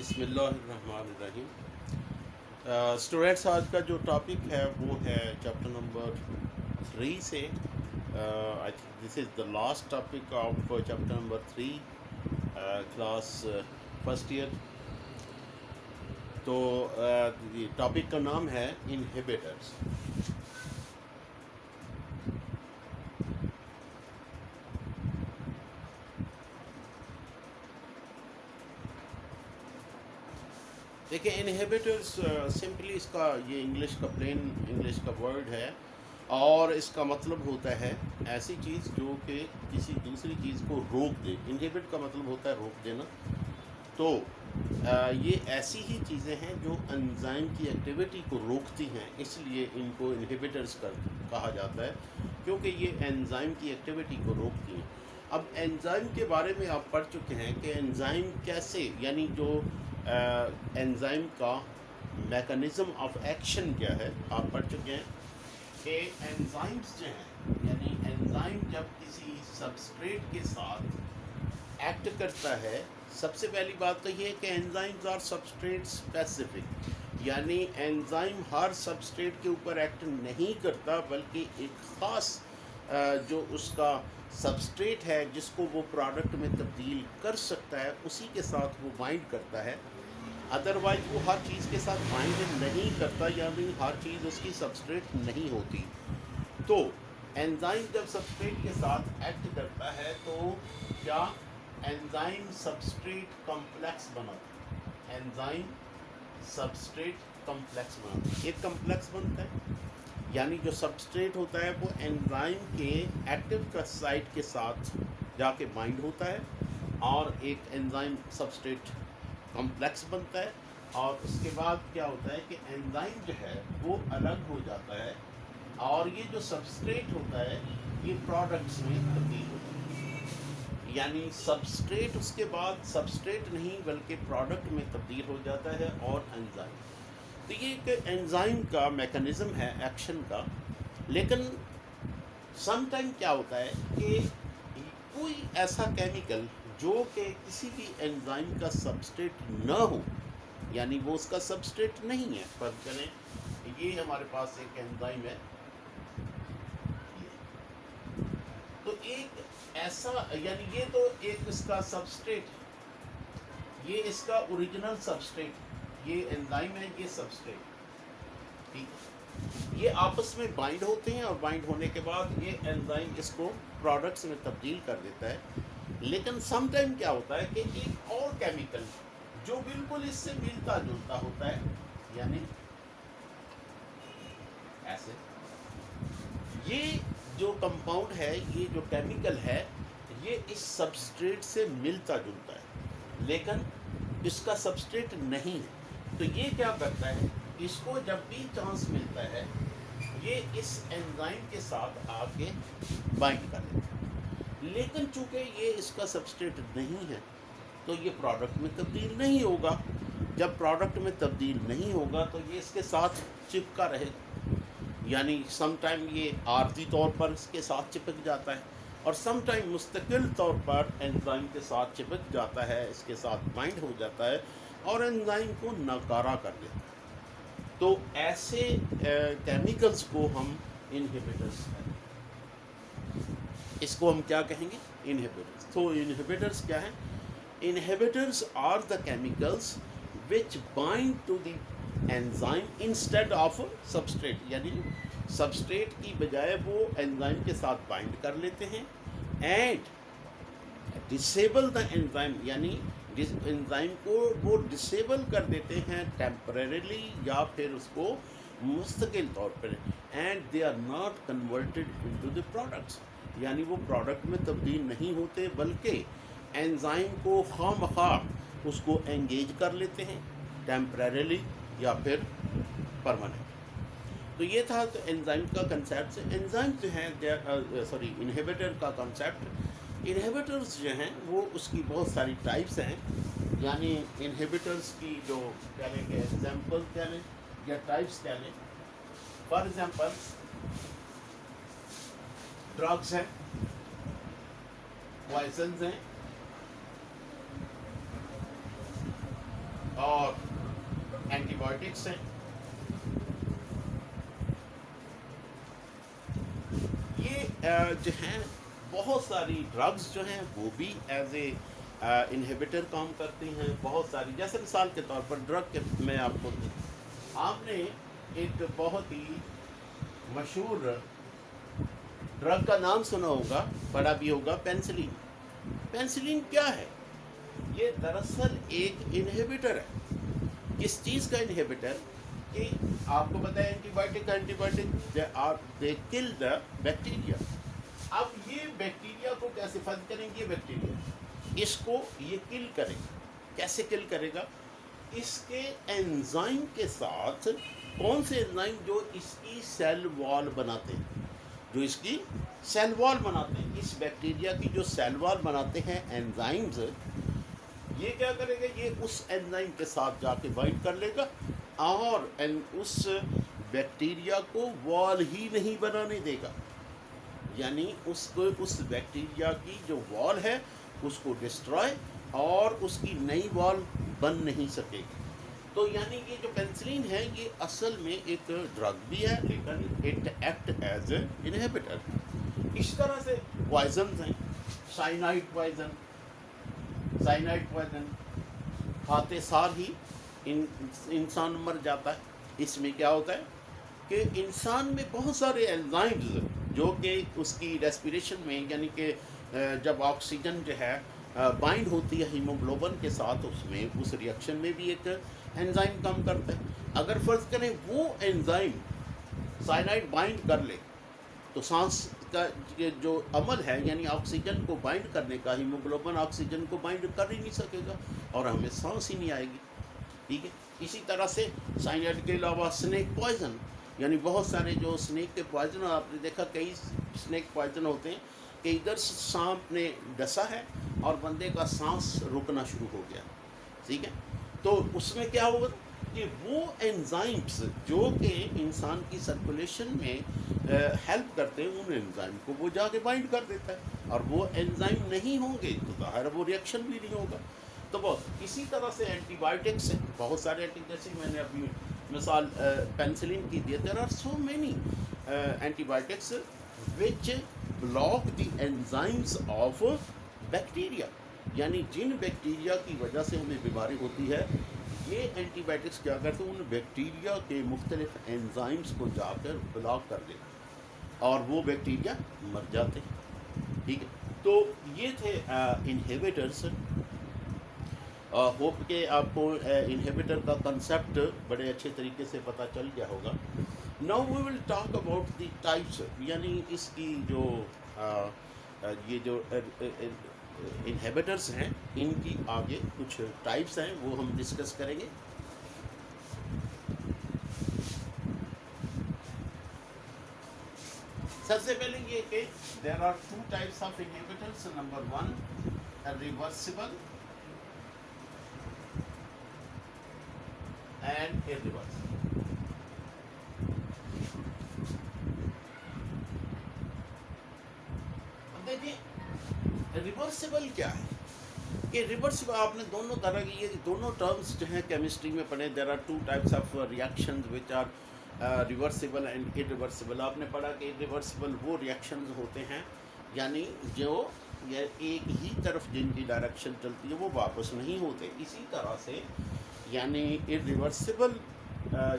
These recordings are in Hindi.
बिस्मिल्लाहिर्रहमानिर्रहीम। स्टूडेंट्स, आज का जो टॉपिक है वो है चैप्टर नंबर 3 से। I think this is the last topic of chapter number 3, class first year. तो टॉपिक का नाम है इनहिबिटर्स। देखिए, इनहिबिटर्स सिंपली इसका ये इंग्लिश का प्लेन इंग्लिश का वर्ड है और इसका मतलब होता है ऐसी चीज़ जो कि किसी दूसरी चीज़ को रोक दे। इनहिबिट का मतलब होता है रोक देना। तो ये ऐसी ही चीज़ें हैं जो एंजाइम की एक्टिविटी को रोकती हैं, इसलिए इनको इनहिबिटर्स कहा जाता है, क्योंकि ये एंजाइम की एक्टिविटी को रोकती हैं। अब एंजाइम के बारे में आप पढ़ चुके हैं कि एंजाइम कैसे, यानी जो एंजाइम का मैकेनिज़्म ऑफ एक्शन क्या है, आप पढ़ चुके हैं कि एंजाइम्स जो हैं, यानी एंजाइम जब किसी सबस्ट्रेट के साथ एक्ट करता है, सबसे पहली बात तो ये है कि एंजाइम्स आर सबस्ट्रेट स्पेसिफिक, यानी एंजाइम हर सबस्ट्रेट के ऊपर एक्ट नहीं करता, बल्कि एक ख़ास जो उसका सबस्ट्रेट है जिसको वो प्रोडक्ट में तब्दील कर सकता है, उसी के साथ वो बाइंड करता है। अदरवाइज वो हर चीज़ के साथ बाइंड नहीं करता, यानी हर चीज़ उसकी सबस्ट्रेट नहीं होती। तो एंजाइम जब सबस्ट्रेट के साथ एक्ट करता है तो क्या एंजाइम सबस्ट्रेट कॉम्प्लेक्स बनाता है। एंजाइम सबस्ट्रेट कॉम्प्लेक्स बनाता है, एक कॉम्प्लेक्स बनता है, यानी जो सबस्ट्रेट होता है वो एंजाइम के एक्टिव साइट के साथ जाके बाइंड होता है और एक एंजाइम सबस्ट्रेट कॉम्प्लेक्स बनता है। और उसके बाद क्या होता है कि एंजाइम जो है वो अलग हो जाता है और ये जो सबस्ट्रेट होता है ये प्रोडक्ट्स में तब्दील होता है, यानी सबस्ट्रेट उसके बाद सबस्ट्रेट नहीं बल्कि प्रोडक्ट में तब्दील हो जाता है और एंजाइम। तो ये एक एंजाइम का मैकेनिज़्म है एक्शन का। लेकिन समटाइम क्या होता है कि कोई ऐसा केमिकल जो कि किसी भी एंजाइम का सबस्ट्रेट न हो, यानी वो उसका सबस्ट्रेट नहीं है। पर करें, ये हमारे पास एक एंजाइम है, तो एक ऐसा, यानी ये तो एक इसका सबस्ट्रेट, ये इसका ओरिजिनल सबस्ट्रेट, ये एंजाइम है, ये सबस्ट्रेट, ठीक है। ये आपस में बाइंड होते हैं और बाइंड होने के बाद ये एंजाइम इसको प्रोडक्ट्स में तब्दील कर देता है। लेकिन समटाइम क्या होता है कि एक और केमिकल जो बिल्कुल इससे मिलता जुलता होता है, यानी ऐसे, ये जो कंपाउंड है, ये जो केमिकल है, ये इस सबस्ट्रेट से मिलता जुलता है लेकिन इसका सबस्ट्रेट नहीं है। तो ये क्या करता है, इसको जब भी चांस मिलता है ये इस एंजाइम के साथ आके बाइंड कर लेता है। लेकिन चूंकि ये इसका सबस्ट्रेट नहीं है तो ये प्रोडक्ट में तब्दील नहीं होगा। जब प्रोडक्ट में तब्दील नहीं होगा तो ये इसके साथ चिपका रहेगा, यानी समटाइम ये आर्जी तौर पर इसके साथ चिपक जाता है और समटाइम मुस्तकिल तौर पर एंजाइम के साथ चिपक जाता है, इसके साथ बाइंड हो जाता है और एंजाइम को नाकारा कर देता है। तो ऐसे केमिकल्स को हम इनहिबिटर्स कहेंगे। इसको हम क्या कहेंगे, इनहिबिटर्स। तो इनहिबिटर्स क्या हैं? Inhibitors are the chemicals which bind to the enzyme instead of substrate, यानी सबस्ट्रेट की बजाय वो एंजाइम के साथ बाइंड कर लेते हैं एंड डिसेबल द एंजाइम, यानी एंजाइम को वो डिसेबल कर देते हैं टेम्परेरीली या फिर उसको मुस्तकिल तौर पर, and they are not converted into the products, यानी वो प्रोडक्ट में तब्दील नहीं होते बल्कि एंजाइम को खामखा उसको एंगेज कर लेते हैं टेम्परेरीली या फिर परमानेंट। तो ये था तो एंजाइम का कंसेप्ट। एंजाइम जो है, इनहिबिटर का कंसेप्ट, इनहिबिटर्स जो हैं वो उसकी बहुत सारी टाइप्स हैं, यानी इनहिबिटर्स की जो क्या लें, एग्जाम्पल क्या लें या टाइप्स क्या लें। फॉर एग्जाम्पल ड्रग्स हैं, पॉइजन्स हैं और एंटीबायोटिक्स हैं। ये जो हैं बहुत सारी ड्रग्स जो हैं वो भी एज ए इनहिबिटर काम करती हैं। बहुत सारी, जैसे मिसाल के तौर पर ड्रग के मैं आपको आपने एक बहुत ही मशहूर ड्रग का नाम सुना होगा, पढ़ा भी होगा, पेनिसिलिन। पेनिसिलिन क्या है? ये दरअसल एक इनहिबिटर है। किस चीज़ का इनहिबिटर? कि आपको पता है antibiotic they kill the bacteria. अब ये बैक्टीरिया को कैसे फाइट करेंगे? बैक्टीरिया इसको ये किल करेगा। कैसे किल करेगा? इसके एंजाइम के साथ। कौन से एंजाइम? जो इसकी सेल वॉल बनाते हैं, जो इसकी सेल वॉल बनाते हैं। इस बैक्टीरिया की जो सेल वॉल बनाते हैं एंजाइम्स, ये क्या करेगा? ये उस एंजाइम के साथ जाके बाइंड कर लेगा और उस बैक्टीरिया को वॉल ही नहीं बनाने देगा। यानी उसको, उस बैक्टीरिया की जो वॉल है उसको डिस्ट्रॉय, और उसकी नई वॉल बन नहीं सकेगी। तो यानी ये जो पेनिसिलिन है ये असल में एक ड्रग भी है, लेकिन it act as a inhibitor. इस तरह से पॉइजन हैं, साइनाइड पॉइजन। साइनाइड पॉइजन खाते सार ही इंसान मर जाता है। इसमें क्या होता है कि इंसान में बहुत सारे एंजाइम्स जो कि उसकी रेस्पिरेशन में, यानी कि जब ऑक्सीजन जो है बाइंड होती है हीमोग्लोबिन के साथ, उसमें उस रिएक्शन में भी एक एंजाइम काम करता है। अगर फ़र्ज़ करें वो एंजाइम साइनाइड बाइंड कर ले तो सांस का जो अमल है, यानी ऑक्सीजन को बाइंड करने का, हीमोग्लोबिन ऑक्सीजन को बाइंड कर ही नहीं सकेगा और हमें सांस ही नहीं आएगी। ठीक है। इसी तरह से साइनाइड के अलावा स्नेक पॉइजन, यानी बहुत सारे जो स्नेक के पॉइजन, आपने देखा कई स्नेक पॉइजन होते हैं कि इधर सांप ने डसा है और बंदे का सांस रुकना शुरू हो गया। ठीक है। तो उसमें क्या होगा कि वो एंजाइम्स जो कि इंसान की सर्कुलेशन में हेल्प करते हैं, उन एंजाइम को वो जाके बाइंड कर देता है, और वो एंजाइम नहीं होंगे तो ज़ाहिर वो रिएक्शन भी नहीं होगा। तो बहुत इसी तरह से एंटीबायोटिक्स हैं, बहुत सारे जैसे मैंने अभी मिसाल पेनिसिलिन की दी। There are so many antibiotics which block the enzymes of bacteria. यानी जिन बैक्टीरिया की वजह से हमें बीमारी होती है, ये एंटीबायोटिक्स क्या करते हैं? उन बैक्टीरिया के मुख्तलिफ एंजाइम्स को जाकर ब्लॉक कर देते और वो बैक्टीरिया मर जाते हैं। ठीक है। तो ये थे इनहिबिटर्स। होप के आपको इनहिबिटर का कंसेप्ट बड़े अच्छे तरीके से पता चल गया होगा। Now we will talk about the types, यानी इसकी जो ये जो इनहिबिटर्स हैं, इनकी आगे कुछ टाइप्स हैं वो हम डिस्कस करेंगे। सबसे पहले ये कि there are two types of inhibitors. Number one, reversible and irreversible. देखिए रिवर्सिबल क्या है कि रिवर्सिबल, आपने दोनों तरह की, ये दोनों टर्म्स जो हैं केमिस्ट्री में पढ़े। There are two types of reactions which are reversible and irreversible. आपने पढ़ा कि इरिवर्सिबल वो रिएक्शंस होते हैं यानी जो ये एक ही तरफ जिनकी डायरेक्शन चलती है वो वापस नहीं होते। इसी तरह से यानी इरिवर्सिबल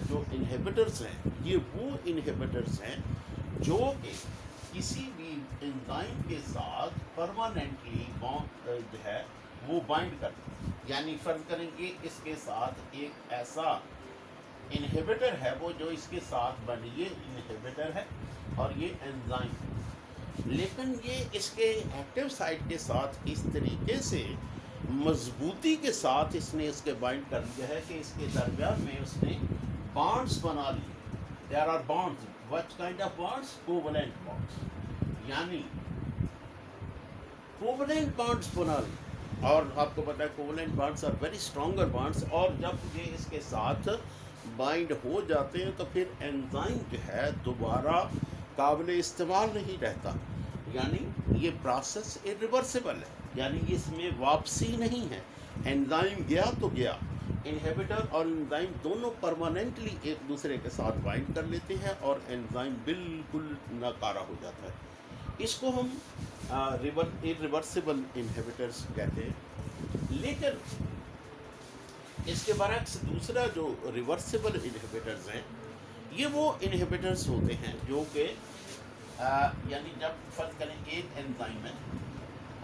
जो इनहिबिटर्स हैं, ये वो इनहिबिटर्स हैं जो कि किसी भी एंजाइम के साथ परमानेंटली जो है वो बाइंड करते हैं। यानी फ़र्ज़ करेंगे इसके साथ एक ऐसा इनहिबिटर है वो जो इसके साथ बन, ये इनहिबिटर है और ये एंजाइम, लेकिन ये इसके एक्टिव साइट के साथ इस तरीके से मजबूती के साथ इसने इसके बाइंड कर दिया है कि इसके दरमियान में उसने बॉन्ड्स बना लिए। There are bonds. What kind of bonds? Covalent bonds, यानी कोवलेंट बॉन्ड्स बना लिए। और आपको पता है covalent bonds are very stronger bonds, और जब ये इसके साथ बाइंड हो जाते हैं तो फिर एंजाइम जो है दोबारा काबिल इस्तेमाल नहीं रहता। यानी ये प्रोसेस इरिवर्सिबल है, यानी इसमें वापसी नहीं है। एंजाइम गया तो गया, इनहिबिटर और एंजाइम दोनों परमानेंटली एक दूसरे के साथ बाइंड कर लेते हैं और एंजाइम बिल्कुल नाकारा हो जाता है। इसको हम इरिवर्सिबल इनहिबिटर्स कहते हैं। लेकिन इसके बरक्स दूसरा जो रिवर्सिबल इनहिबिटर्स हैं, ये वो इनहिबिटर्स होते हैं जो कि यानी जब फर्ज करें एक एंजाइम है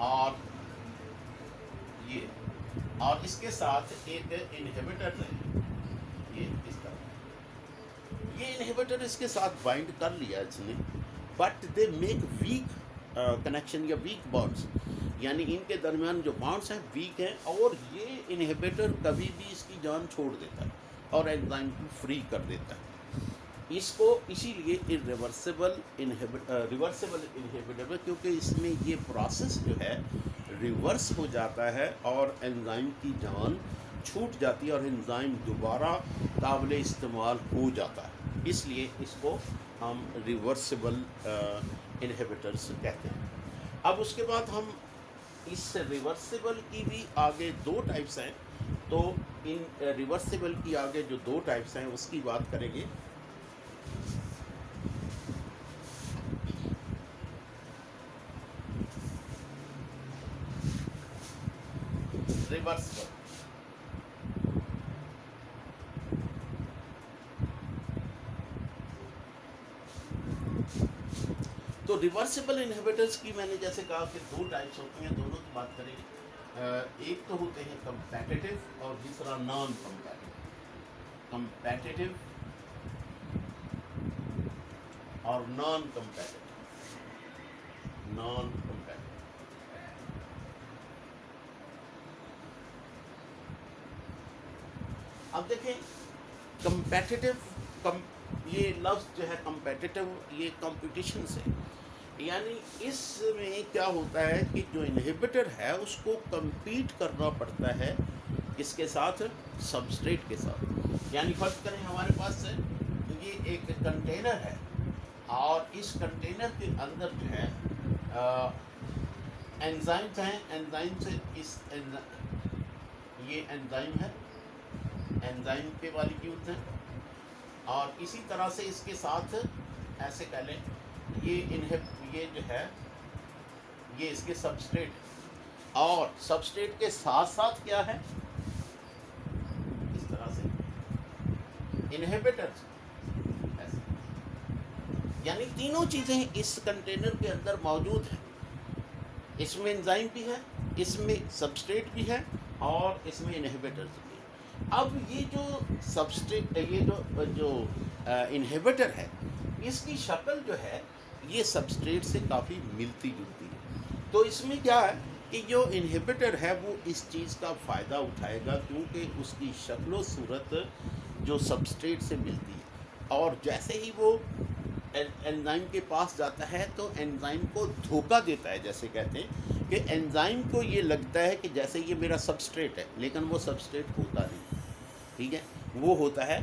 और ये और इसके साथ एक इनहिबिटर है, ये इस तरह ये इनहिबिटर इसके साथ बाइंड कर लिया इसने, but they make weak connection या वीक बॉन्ड्स, यानी इनके दरमियान जो बॉन्ड्स हैं वीक हैं और ये इनहिबिटर कभी भी इसकी जान छोड़ देता है और एंजाइम को फ्री कर देता है। इसको इसीलिए रिवर्सिबल इनहिबिटर, क्योंकि इसमें ये प्रोसेस जो है रिवर्स हो जाता है और एंजाइम की जान छूट जाती है और एंजाइम दोबारा काबिल इस्तेमाल हो जाता है, इसलिए इसको हम रिवर्सिबल इनहिबिटर्स कहते हैं। अब उसके बाद हम इस रिवर्सिबल की भी आगे दो टाइप्स हैं, तो इन रिवर्सिबल की आगे जो दो टाइप्स हैं उसकी बात करेंगे। रिवर्सिबल तो रिवर्सिबल इनहिबिटर्स की मैंने जैसे कहा कि दो टाइप्स होती हैं, दोनों की बात करेंगे। एक तो होते हैं कंपैटिटिव और दूसरा नॉन कंपैटिटिव। कंपैटिटिव और नॉन कंपैटिटिव। नॉन कंपैटिटिव अब देखें कंपैटिटिव ये लफ्ज़ जो है कंपैटिटिव, ये कंपटीशन से, यानी इसमें क्या होता है कि जो इनहिबिटर है उसको compete करना पड़ता है किसके साथ, सबस्ट्रेट के साथ। यानी फर्ज करें हमारे पास ये एक कंटेनर है और इस कंटेनर के अंदर जो है एंजाइम्स हैं, एंजाइम से ये एंजाइम है, एंजाइम के मॉलिक्यूल्स हैं और इसी तरह से इसके साथ ऐसे कह लें ये जो है ये इसके सबस्ट्रेट और सबस्ट्रेट के साथ साथ क्या है, इस तरह से इनहिबिटर्स, ऐसे यानी तीनों चीज़ें इस कंटेनर के अंदर मौजूद हैं। इसमें एंजाइम भी है, इसमें सबस्ट्रेट भी है और इसमें इनहिबिटर्स भी है। अब ये जो सबस्ट्रेट ये जो इनहिबिटर है इसकी शक्ल जो है ये सबस्ट्रेट से काफ़ी मिलती जुलती है। तो इसमें क्या है कि जो इनहिबिटर है वो इस चीज़ का फ़ायदा उठाएगा क्योंकि उसकी शक्ल सूरत जो सबस्ट्रेट से मिलती है और जैसे ही वो एंजाइम के पास जाता है तो एंजाइम को धोखा देता है। जैसे कहते हैं कि एंजाइम को ये लगता है कि जैसे ये मेरा सबस्ट्रेट है, लेकिन वो सबस्ट्रेट होता नहीं, ठीक है, वो होता है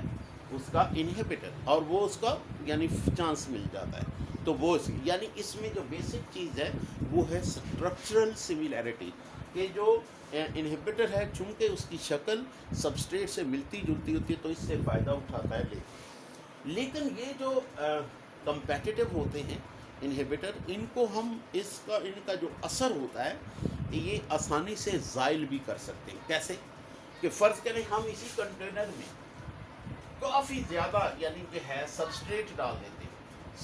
उसका इनहिबिटर और वो उसका यानी चांस मिल जाता है। तो वो यानी इसमें जो बेसिक चीज़ है वो है स्ट्रक्चरल सिमिलैरिटी, कि जो इनहिबिटर है चूँकि उसकी शक्ल सबस्ट्रेट से मिलती जुलती होती है तो इससे फ़ायदा उठाता है। लेकिन ये जो कंपेटिटिव होते हैं इनहिबिटर, इनको हम इनका जो असर होता है ये आसानी से ज़ाइल भी कर सकते हैं। कैसे कि फ़र्ज़ करें हम इसी कंटेनर में काफ़ी ज़्यादा यानी कि है सबस्ट्रेट डाल देते हैं,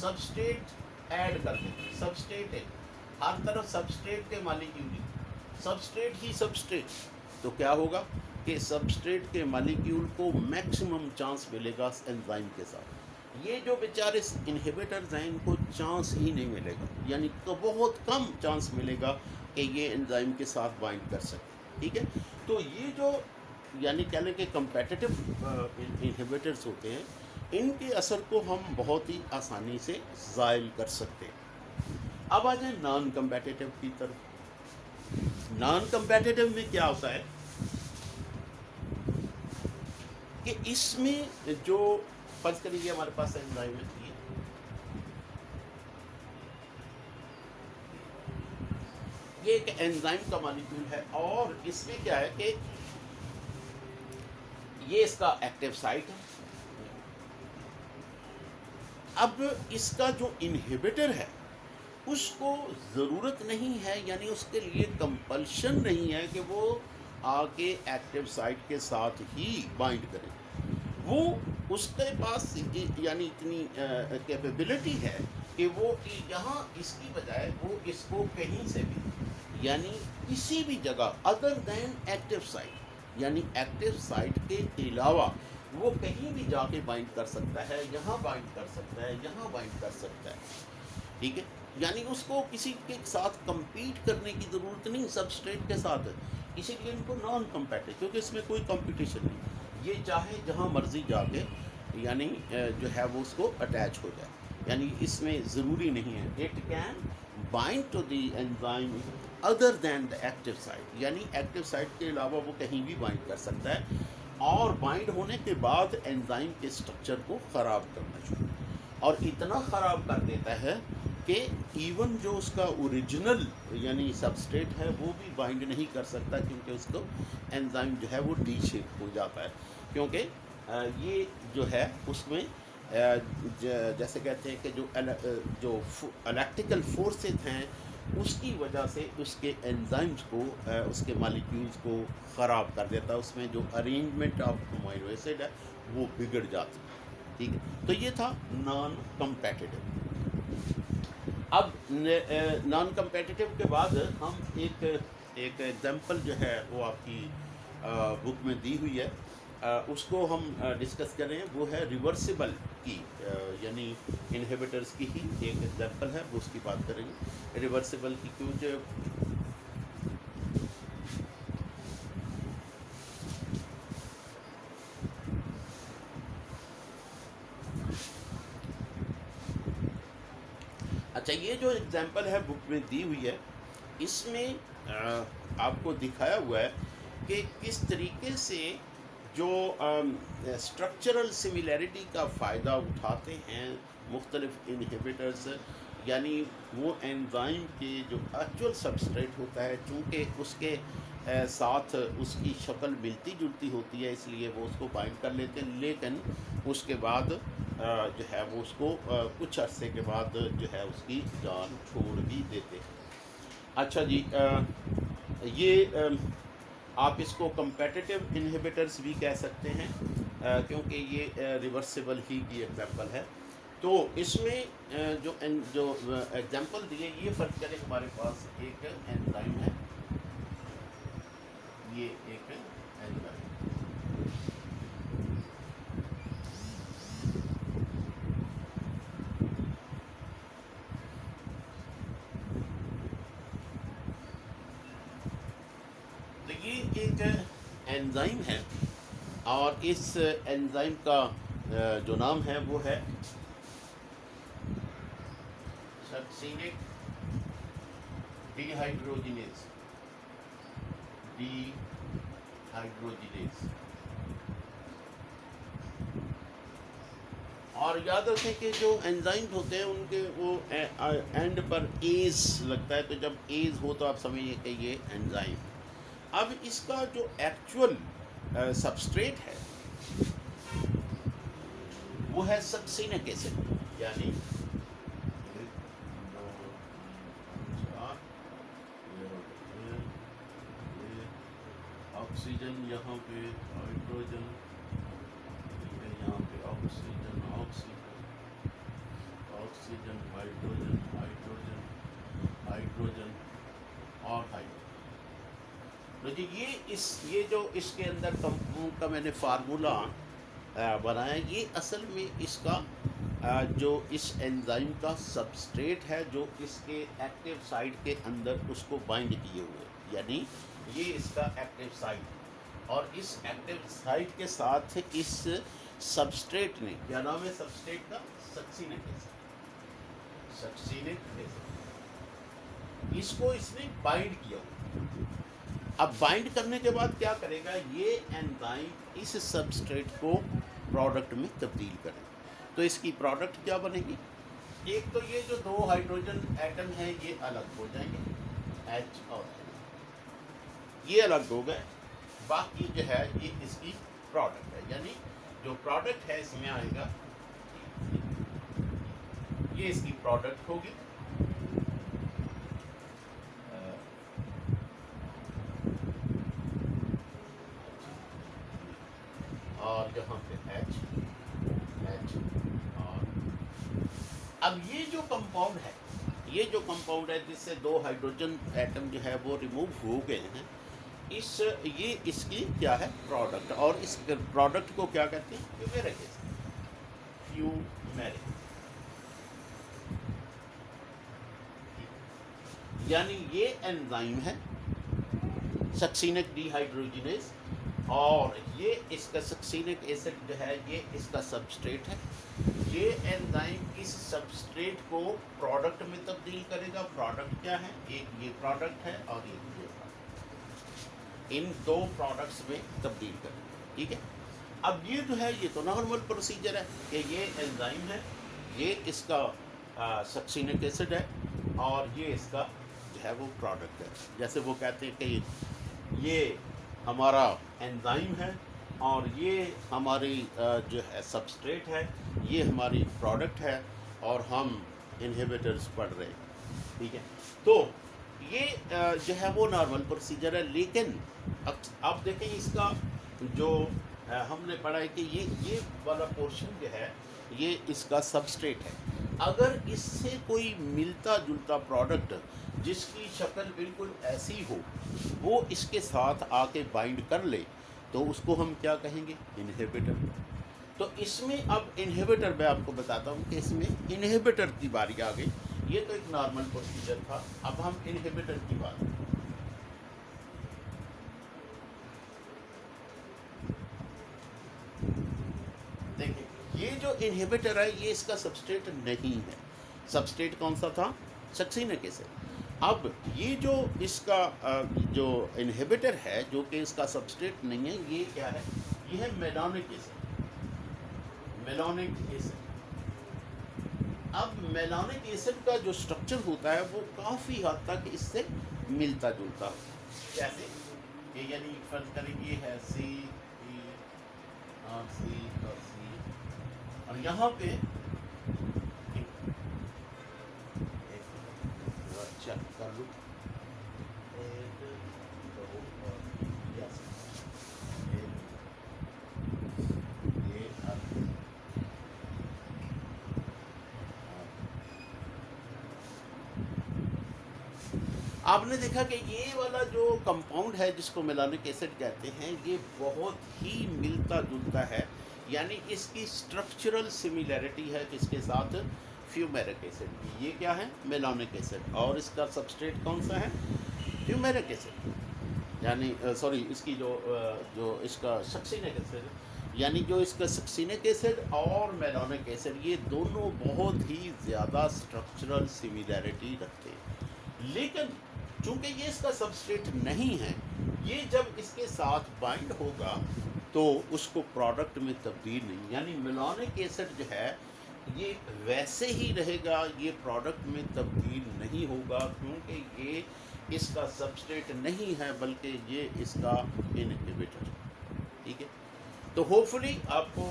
सबस्ट्रेट ऐड कर देते हैं, सबस्ट्रेट है हर तरफ सबस्ट्रेट के मॉलिक्यूल, सबस्ट्रेट ही सबस्ट्रेट, तो क्या होगा कि सबस्ट्रेट के मॉलिक्यूल को मैक्सिमम चांस मिलेगा एंजाइम के साथ। ये जो बेचारे इनहिबिटर्स हैं इनको चांस ही नहीं मिलेगा, यानी तो बहुत कम चांस मिलेगा कि ये एंजाइम के साथ बाइंड कर सके, ठीक है। तो ये जो यानी कह लें कि कंपेटिटिव इनहिबिटर्स होते हैं, इनके असर को हम बहुत ही आसानी से ज़ाइल कर सकते हैं। अब आ जाए नॉन कंपेटिटिव की तरफ। नॉन कंपेटिटिव में क्या होता है कि इसमें जो फर्ज कर लीजिए हमारे पास एंजाइम है, ये एक एंजाइम का मॉलिक्यूल है और इसमें क्या है कि ये इसका एक्टिव साइट है। अब इसका जो इनहिबिटर है उसको ज़रूरत नहीं है, यानी उसके लिए कंपल्शन नहीं है कि वो आके एक्टिव साइट के साथ ही बाइंड करे। वो उसके पास यानी इतनी कैपेबिलिटी है कि वो यहाँ इसकी बजाय वो इसको कहीं से भी यानी किसी भी जगह अदर देन एक्टिव साइट, यानी एक्टिव साइट के अलावा वो कहीं भी जाके बाइंड कर सकता है, यहाँ बाइंड कर सकता है, यहाँ बाइंड कर सकता है। ठीक है, यानी उसको किसी के साथ compete करने की ज़रूरत नहीं सबस्ट्रेट के साथ, इसीलिए इनको नॉन कम्पेटिटिव, क्योंकि इसमें कोई कंपटीशन नहीं। ये चाहे जहाँ मर्जी जाके यानी जो है वो उसको अटैच हो जाए, यानी इसमें ज़रूरी नहीं है। It can bind to the enzyme other than the active site, यानी एक्टिव साइट के अलावा वो कहीं भी बाइंड कर सकता है, और बाइंड होने के बाद एंजाइम के स्ट्रक्चर को ख़राब करना शुरू, और इतना ख़राब कर देता है कि इवन जो उसका ओरिजिनल यानी सबस्ट्रेट है वो भी बाइंड नहीं कर सकता, क्योंकि उसको एंजाइम जो है वो डी शेप हो जाता है। क्योंकि ये जो है उसमें जैसे कहते हैं कि जो इलेक्ट्रिकल फोर्सेस हैं उसकी वजह से उसके एंजाइम्स को उसके मॉलिक्यूल्स को ख़राब कर देता है, उसमें जो अरेंजमेंट ऑफ अमीनो एसिड है वो बिगड़ जाती है। ठीक है, तो ये था नॉन कम्पेटिटिव। अब नॉन कम्पेटिटिव के बाद हम एक एग्जांपल जो है वो आपकी बुक में दी हुई है, उसको हम डिस्कस कर रहे हैं। वो है रिवर्सिबल की यानी इनहिबिटर्स की ही एक एग्जांपल है, वो उसकी बात करेंगे। रिवर्सिबल की क्यों जो अच्छा, ये जो एग्जांपल है बुक में दी हुई है, इसमें आपको दिखाया हुआ है कि किस तरीके से जो स्ट्रक्चरल सिमिलैरिटी का फ़ायदा उठाते हैं मुख्तलिफ इनहिबिटर्स, यानी वो एंजाइम के जो एक्चुअल सबस्ट्रेट होता है, चूँकि उसके साथ उसकी शक्ल मिलती जुलती होती है, इसलिए वो उसको बाइंड कर लेते हैं, लेकिन उसके बाद जो है वो उसको कुछ अरसे के बाद जो है उसकी जान छोड़ भी देते हैं। अच्छा जी, ये आप इसको कम्पेटिटिव इनहिबिटर्स भी कह सकते हैं, क्योंकि ये रिवर्सिबल ही की एग्जांपल है। तो इसमें जो एग्जांपल दिए, ये फ़र्क करें, हमारे पास एक एंजाइम है, ये एक एंजाइम, तो ये एक एंजाइम है, और इस एंजाइम का जो नाम है वो है सक्सिनिक डिहाइड्रोजिनेज। और याद रखें कि जो एंजाइम्स होते हैं उनके वो एंड पर एज लगता है, तो जब एज हो तो आप समझिए कि ये एंजाइम। अब इसका जो एक्चुअल सबस्ट्रेट है वो है सक्सिनिक एसिड, यानी ऑक्सीजन यहाँ पे, हाइड्रोजन यहाँ पे, oxygen oxygen, hydrogen hydrogen hydrogen और हाइड्रोजन। तो जी ये जो इसके अंदर कंपाउंड का मैंने फार्मूला बनाया, ये असल में इसका जो इस एंजाइम का सबस्ट्रेट है जो इसके एक्टिव साइट के अंदर उसको बाइंड किए हुए, यानी ये इसका एक्टिव साइट, और इस एक्टिव साइट के साथ इस सबस्ट्रेट ने, क्या नाम है सबस्ट्रेट का, सक्सिनिक एसिड, इसको इसने बाइंड किया। अब बाइंड करने के बाद क्या करेगा, ये एंजाइम इस सबस्ट्रेट को प्रोडक्ट में तब्दील करेगा। तो इसकी प्रोडक्ट क्या बनेगी, एक तो ये जो दो हाइड्रोजन एटम हैं ये अलग हो जाएंगे, H और N ये अलग हो गए, बाकी जो है ये इसकी प्रोडक्ट है, यानी जो प्रोडक्ट है इसमें आएगा, ये इसकी प्रोडक्ट होगी। और यहाँ पे H और अब ये जो कंपाउंड है, ये जो कंपाउंड है जिससे दो हाइड्रोजन एटम जो है वो रिमूव हो गए हैं, ये इसकी क्या है, प्रोडक्ट। और इस प्रोडक्ट को क्या कहते हैं, फ्यूमेरिक एसिड, फ्यूमेरिक, यानी ये एंजाइम है सक्सीनिक डिहाइड्रोजिनेज, और ये इसका सक्सीनिक एसिड जो है ये इसका सबस्ट्रेट है। ये एंजाइम इस सबस्ट्रेट को प्रोडक्ट में तब्दील करेगा। प्रोडक्ट क्या है, एक ये प्रोडक्ट है और एक ये प्रोडक्ट, इन दो प्रोडक्ट्स में तब्दील करेगा, ठीक है। अब ये जो है ये तो नॉर्मल प्रोसीजर है कि ये एंजाइम है, ये इसका सक्सीनिक एसिड है और ये इसका जो है वो प्रोडक्ट है। जैसे वो कहते हैं कि ये हमारा एंजाइम है और ये हमारी जो है सबस्ट्रेट है, ये हमारी प्रोडक्ट है और हम इनहिबिटर्स पढ़ रहे हैं, ठीक है। तो ये जो है वो नॉर्मल प्रोसीजर है। लेकिन अब देखें इसका जो हमने पढ़ा है कि ये वाला पोर्शन जो है ये इसका सबस्ट्रेट है। अगर इससे कोई मिलता जुलता प्रोडक्ट जिसकी शक्ल बिल्कुल ऐसी हो वो इसके साथ आके बाइंड कर ले तो उसको हम क्या कहेंगे, इनहिबिटर। तो इसमें अब इनहिबिटर मैं आपको बताता हूँ कि इसमें इनहिबिटर की बारी आ गई। ये तो एक नॉर्मल प्रोसीजर था, अब हम इनहिबिटर की बात करें। देखिए ये जो इनहिबिटर है ये इसका सबस्ट्रेट नहीं है। सबस्ट्रेट कौन सा था, सक्सीनिक एसिड। अब ये जो इसका जो इनहिबिटर है जो कि इसका सबस्ट्रेट नहीं है, ये क्या है, ये है मेलानिक एसिड। मेलानिक एसिड, अब मेलानिक एसिड का जो स्ट्रक्चर होता है वो काफ़ी हद तक इससे मिलता जुलता है। जैसे कि यानी फर्ज करें ये है C और C और C और यहाँ पे चेक कर लूँ, एक दो और यस ये आपने देखा कि ये वाला जो कंपाउंड है जिसको मेलानिक एसिड कहते हैं ये बहुत ही मिलता जुलता है, यानी इसकी स्ट्रक्चरल सिमिलैरिटी है किसके साथ, फ्यूमेरिक एसिड की। ये क्या है, मेलानिक एसिड, और इसका सबस्ट्रेट कौन सा है, फ्यूमेरिक एसिड, यानी सॉरी इसकी जो इसका सक्सीनिक एसिड, यानी जो इसका सक्सीनिक एसिड और मेलानिक एसिड ये दोनों बहुत ही ज़्यादा स्ट्रक्चरल सिमिलैरिटी रखते हैं। लेकिन चूंकि ये इसका सबस्ट्रेट नहीं है, ये जब इसके साथ बाइंड होगा तो उसको प्रोडक्ट में तब्दील नहीं, यानी मेलानिक एसिड जो है ये वैसे ही रहेगा, ये प्रोडक्ट में तब्दील नहीं होगा क्योंकि ये इसका सबस्ट्रेट नहीं है बल्कि ये इसका इनहिबिटर, ठीक है। तो होपफुली आपको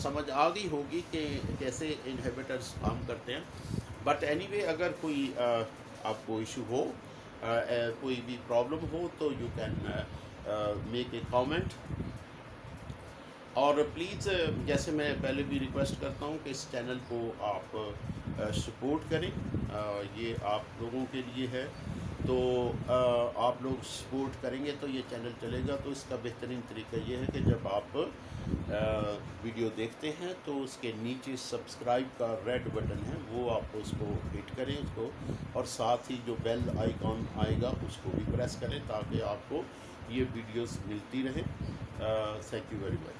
समझ आ गई होगी कि कैसे इनहिबिटर्स काम करते हैं। बट एनीवे अगर कोई आपको इशू हो, कोई भी प्रॉब्लम हो तो you can make a comment. और प्लीज़ जैसे मैं पहले भी रिक्वेस्ट करता हूँ कि इस चैनल को आप सपोर्ट करें, ये आप लोगों के लिए है। तो आप लोग सपोर्ट करेंगे तो ये चैनल चलेगा। तो इसका बेहतरीन तरीका ये है कि जब आप वीडियो देखते हैं तो उसके नीचे सब्सक्राइब का रेड बटन है वो आप उसको हिट करें उसको, और साथ ही जो बेल आइकॉन आएगा उसको भी प्रेस करें ताकि आपको ये वीडियोस मिलती रहें। Thank you very much.